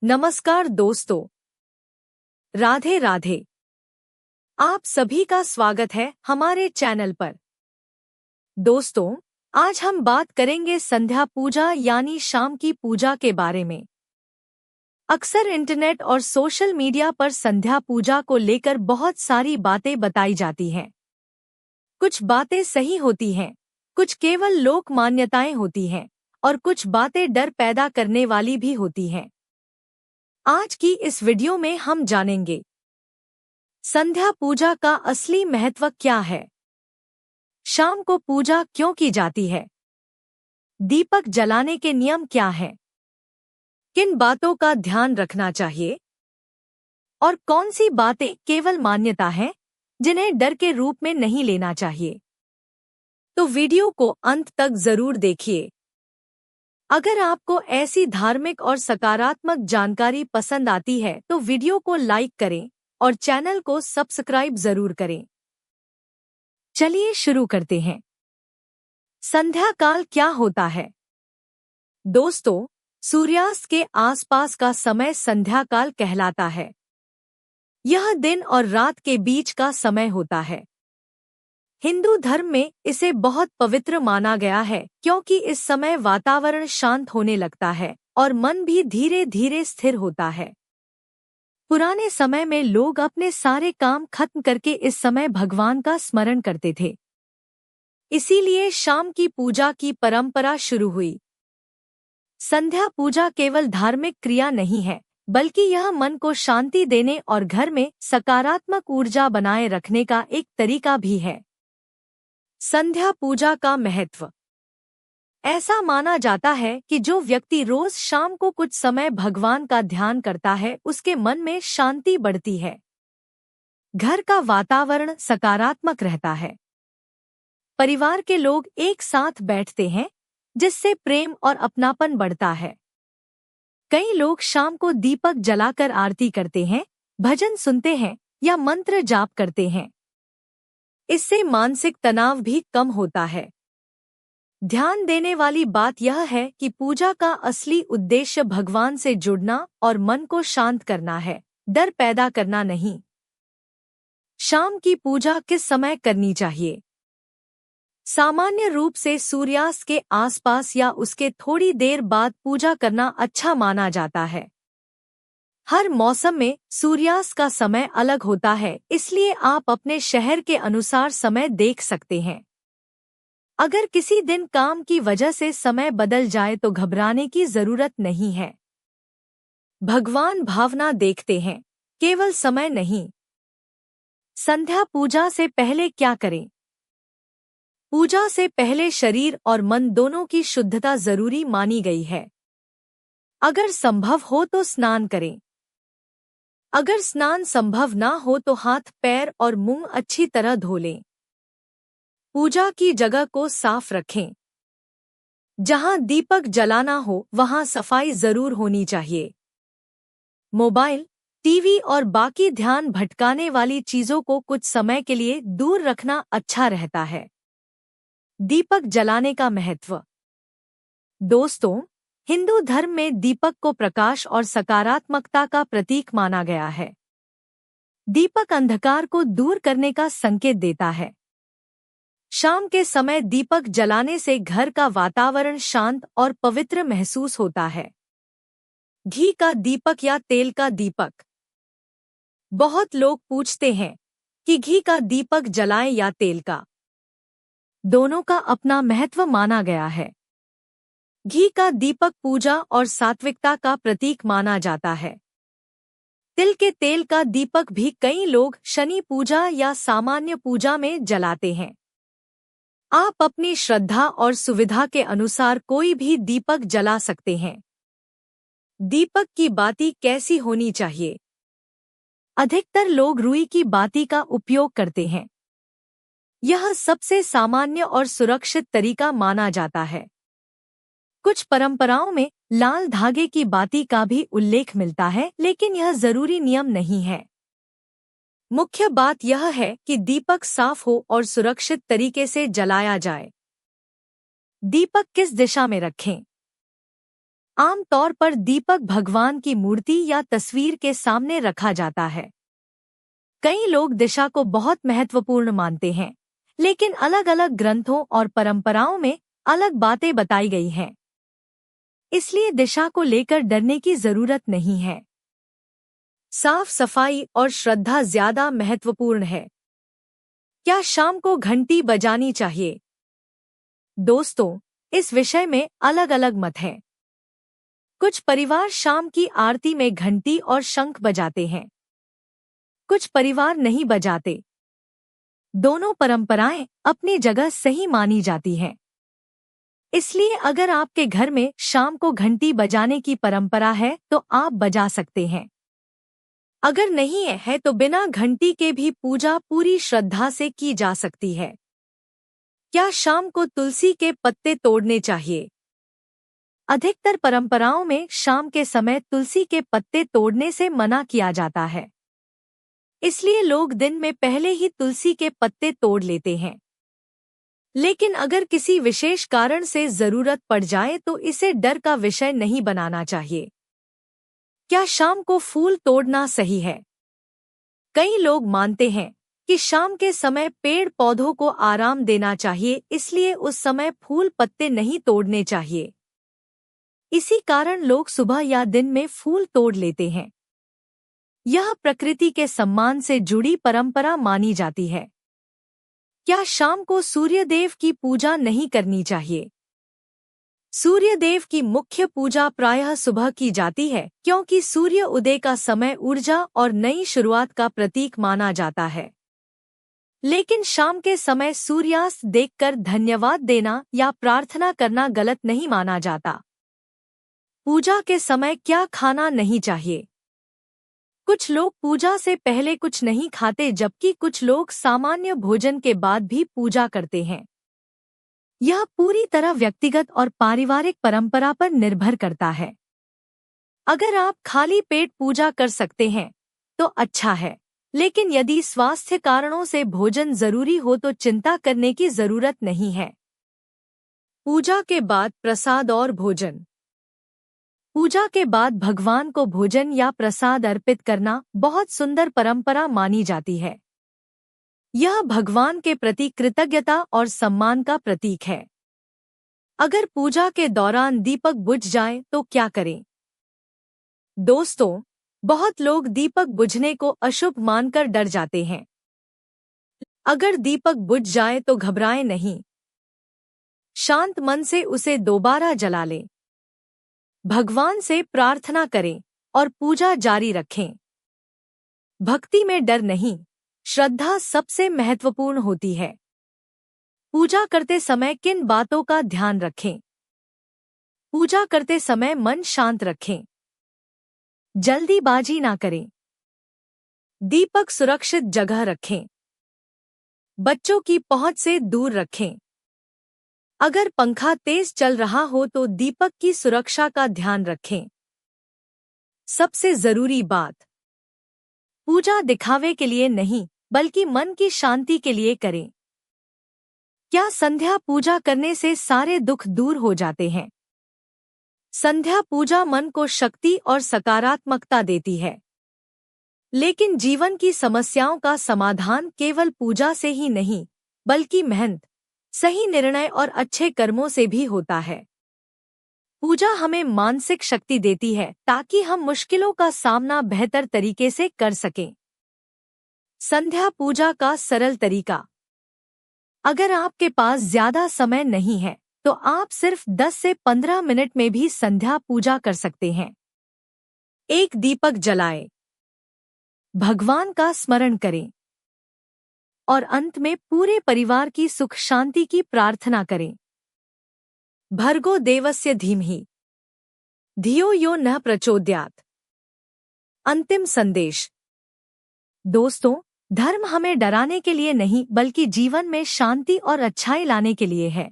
नमस्कार दोस्तों, राधे राधे। आप सभी का स्वागत है हमारे चैनल पर। दोस्तों, आज हम बात करेंगे संध्या पूजा यानी शाम की पूजा के बारे में। अक्सर इंटरनेट और सोशल मीडिया पर संध्या पूजा को लेकर बहुत सारी बातें बताई जाती हैं। कुछ बातें सही होती हैं, कुछ केवल लोक मान्यताएं होती हैं और कुछ बातें डर पैदा करने वाली भी होती हैं। आज की इस वीडियो में हम जानेंगे संध्या पूजा का असली महत्व क्या है, शाम को पूजा क्यों की जाती है, दीपक जलाने के नियम क्या हैं, किन बातों का ध्यान रखना चाहिए और कौन सी बातें केवल मान्यता हैं जिन्हें डर के रूप में नहीं लेना चाहिए। तो वीडियो को अंत तक जरूर देखिए। अगर आपको ऐसी धार्मिक और सकारात्मक जानकारी पसंद आती है तो वीडियो को लाइक करें और चैनल को सब्सक्राइब जरूर करें। चलिए शुरू करते हैं। संध्या काल क्या होता है? दोस्तों, सूर्यास्त के आसपास का समय संध्या काल कहलाता है। यह दिन और रात के बीच का समय होता है। हिंदू धर्म में इसे बहुत पवित्र माना गया है क्योंकि इस समय वातावरण शांत होने लगता है और मन भी धीरे धीरे स्थिर होता है। पुराने समय में लोग अपने सारे काम खत्म करके इस समय भगवान का स्मरण करते थे। इसीलिए शाम की पूजा की परंपरा शुरू हुई। संध्या पूजा केवल धार्मिक क्रिया नहीं है, बल्कि यह मन को शांति देने और घर में सकारात्मक ऊर्जा बनाए रखने का एक तरीका भी है। संध्या पूजा का महत्व। ऐसा माना जाता है कि जो व्यक्ति रोज शाम को कुछ समय भगवान का ध्यान करता है उसके मन में शांति बढ़ती है, घर का वातावरण सकारात्मक रहता है, परिवार के लोग एक साथ बैठते हैं जिससे प्रेम और अपनापन बढ़ता है। कई लोग शाम को दीपक जलाकर आरती करते हैं, भजन सुनते हैं या मंत्र जाप करते हैं। इससे मानसिक तनाव भी कम होता है। ध्यान देने वाली बात यह है कि पूजा का असली उद्देश्य भगवान से जुड़ना और मन को शांत करना है, डर पैदा करना नहीं। शाम की पूजा किस समय करनी चाहिए? सामान्य रूप से सूर्यास्त के आसपास या उसके थोड़ी देर बाद पूजा करना अच्छा माना जाता है। हर मौसम में सूर्यास्त का समय अलग होता है, इसलिए आप अपने शहर के अनुसार समय देख सकते हैं। अगर किसी दिन काम की वजह से समय बदल जाए तो घबराने की जरूरत नहीं है। भगवान भावना देखते हैं, केवल समय नहीं। संध्या पूजा से पहले क्या करें? पूजा से पहले शरीर और मन दोनों की शुद्धता जरूरी मानी गई है। अगर संभव हो तो स्नान करें। अगर स्नान संभव ना हो तो हाथ, पैर और मुंह अच्छी तरह धो लें। पूजा की जगह को साफ रखें। जहां दीपक जलाना हो वहां सफाई जरूर होनी चाहिए। मोबाइल, टीवी और बाकी ध्यान भटकाने वाली चीजों को कुछ समय के लिए दूर रखना अच्छा रहता है। दीपक जलाने का महत्व। दोस्तों, हिंदू धर्म में दीपक को प्रकाश और सकारात्मकता का प्रतीक माना गया है। दीपक अंधकार को दूर करने का संकेत देता है। शाम के समय दीपक जलाने से घर का वातावरण शांत और पवित्र महसूस होता है। घी का दीपक या तेल का दीपक। बहुत लोग पूछते हैं कि घी का दीपक जलाएं या तेल का। दोनों का अपना महत्व माना गया है। घी का दीपक पूजा और सात्विकता का प्रतीक माना जाता है। तिल के तेल का दीपक भी कई लोग शनि पूजा या सामान्य पूजा में जलाते हैं। आप अपनी श्रद्धा और सुविधा के अनुसार कोई भी दीपक जला सकते हैं। दीपक की बाती कैसी होनी चाहिए? अधिकतर लोग रुई की बाती का उपयोग करते हैं। यह सबसे सामान्य और सुरक्षित तरीका माना जाता है। कुछ परंपराओं में लाल धागे की बाती का भी उल्लेख मिलता है, लेकिन यह जरूरी नियम नहीं है। मुख्य बात यह है कि दीपक साफ हो और सुरक्षित तरीके से जलाया जाए। दीपक किस दिशा में रखें? आम तौर पर दीपक भगवान की मूर्ति या तस्वीर के सामने रखा जाता है। कई लोग दिशा को बहुत महत्वपूर्ण मानते हैं, लेकिन अलग-अलग ग्रंथों और परंपराओं में अलग बातें बताई गई हैं। इसलिए दिशा को लेकर डरने की जरूरत नहीं है। साफ सफाई और श्रद्धा ज्यादा महत्वपूर्ण है। क्या शाम को घंटी बजानी चाहिए? दोस्तों, इस विषय में अलग अलग मत हैं। कुछ परिवार शाम की आरती में घंटी और शंख बजाते हैं, कुछ परिवार नहीं बजाते। दोनों परंपराएं अपनी जगह सही मानी जाती हैं। इसलिए अगर आपके घर में शाम को घंटी बजाने की परंपरा है तो आप बजा सकते हैं। अगर नहीं है तो बिना घंटी के भी पूजा पूरी श्रद्धा से की जा सकती है। क्या शाम को तुलसी के पत्ते तोड़ने चाहिए? अधिकतर परंपराओं में शाम के समय तुलसी के पत्ते तोड़ने से मना किया जाता है। इसलिए लोग दिन में पहले ही तुलसी के पत्ते तोड़ लेते हैं। लेकिन अगर किसी विशेष कारण से जरूरत पड़ जाए तो इसे डर का विषय नहीं बनाना चाहिए। क्या शाम को फूल तोड़ना सही है? कई लोग मानते हैं कि शाम के समय पेड़ पौधों को आराम देना चाहिए, इसलिए उस समय फूल पत्ते नहीं तोड़ने चाहिए। इसी कारण लोग सुबह या दिन में फूल तोड़ लेते हैं। यह प्रकृति के सम्मान से जुड़ी परंपरा मानी जाती है। क्या शाम को सूर्यदेव की पूजा नहीं करनी चाहिए? सूर्यदेव की मुख्य पूजा प्रायः सुबह की जाती है, क्योंकि सूर्य उदय का समय ऊर्जा और नई शुरुआत का प्रतीक माना जाता है। लेकिन शाम के समय सूर्यास्त देखकर धन्यवाद देना या प्रार्थना करना गलत नहीं माना जाता। पूजा के समय क्या खाना नहीं चाहिए? कुछ लोग पूजा से पहले कुछ नहीं खाते, जबकि कुछ लोग सामान्य भोजन के बाद भी पूजा करते हैं। यह पूरी तरह व्यक्तिगत और पारिवारिक परंपरा पर निर्भर करता है। अगर आप खाली पेट पूजा कर सकते हैं तो अच्छा है, लेकिन यदि स्वास्थ्य कारणों से भोजन जरूरी हो तो चिंता करने की जरूरत नहीं है। पूजा के बाद प्रसाद और भोजन। पूजा के बाद भगवान को भोजन या प्रसाद अर्पित करना बहुत सुंदर परंपरा मानी जाती है। यह भगवान के प्रति कृतज्ञता और सम्मान का प्रतीक है। अगर पूजा के दौरान दीपक बुझ जाए तो क्या करें? दोस्तों, बहुत लोग दीपक बुझने को अशुभ मानकर डर जाते हैं। अगर दीपक बुझ जाए तो घबराएं नहीं। शांत मन से उसे दोबारा जला लें। भगवान से प्रार्थना करें और पूजा जारी रखें। भक्ति में डर नहीं, श्रद्धा सबसे महत्वपूर्ण होती है। पूजा करते समय किन बातों का ध्यान रखें? पूजा करते समय मन शांत रखें। जल्दीबाजी ना करें। दीपक सुरक्षित जगह रखें। बच्चों की पहुंच से दूर रखें। अगर पंखा तेज चल रहा हो तो दीपक की सुरक्षा का ध्यान रखें। सबसे जरूरी बात, पूजा दिखावे के लिए नहीं बल्कि मन की शांति के लिए करें। क्या संध्या पूजा करने से सारे दुख दूर हो जाते हैं? संध्या पूजा मन को शक्ति और सकारात्मकता देती है। लेकिन जीवन की समस्याओं का समाधान केवल पूजा से ही नहीं, बल्कि मेहनत, सही निर्णय और अच्छे कर्मों से भी होता है। पूजा हमें मानसिक शक्ति देती है ताकि हम मुश्किलों का सामना बेहतर तरीके से कर सकें। संध्या पूजा का सरल तरीका। अगर आपके पास ज्यादा समय नहीं है तो आप सिर्फ 10 से 15 मिनट में भी संध्या पूजा कर सकते हैं। एक दीपक जलाएं, भगवान का स्मरण करें और अंत में पूरे परिवार की सुख शांति की प्रार्थना करें। भर्गो देवस्य धीमहि धियो यो न प्रचोदयात्। अंतिम संदेश। दोस्तों, धर्म हमें डराने के लिए नहीं बल्कि जीवन में शांति और अच्छाई लाने के लिए है।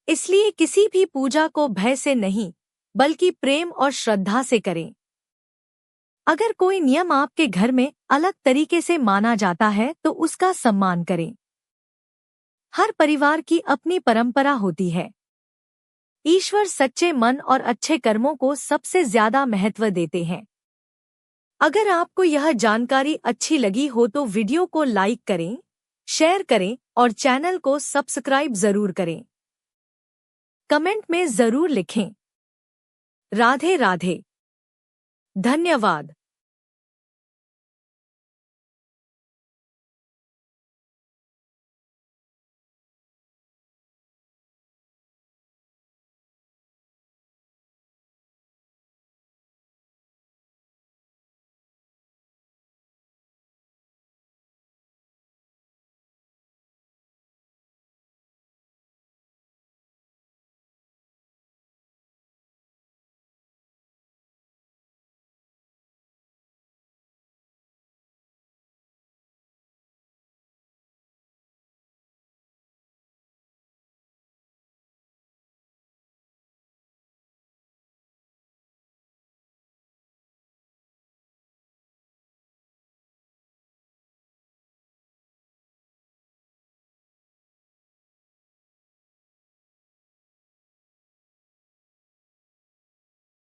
इसलिए किसी भी पूजा को भय से नहीं बल्कि प्रेम और श्रद्धा से करें। अगर कोई नियम आपके घर में अलग तरीके से माना जाता है तो उसका सम्मान करें। हर परिवार की अपनी परंपरा होती है। ईश्वर सच्चे मन और अच्छे कर्मों को सबसे ज्यादा महत्व देते हैं। अगर आपको यह जानकारी अच्छी लगी हो तो वीडियो को लाइक करें, शेयर करें और चैनल को सब्सक्राइब जरूर करें। कमेंट में जरूर लिखें। राधे राधे। धन्यवाद।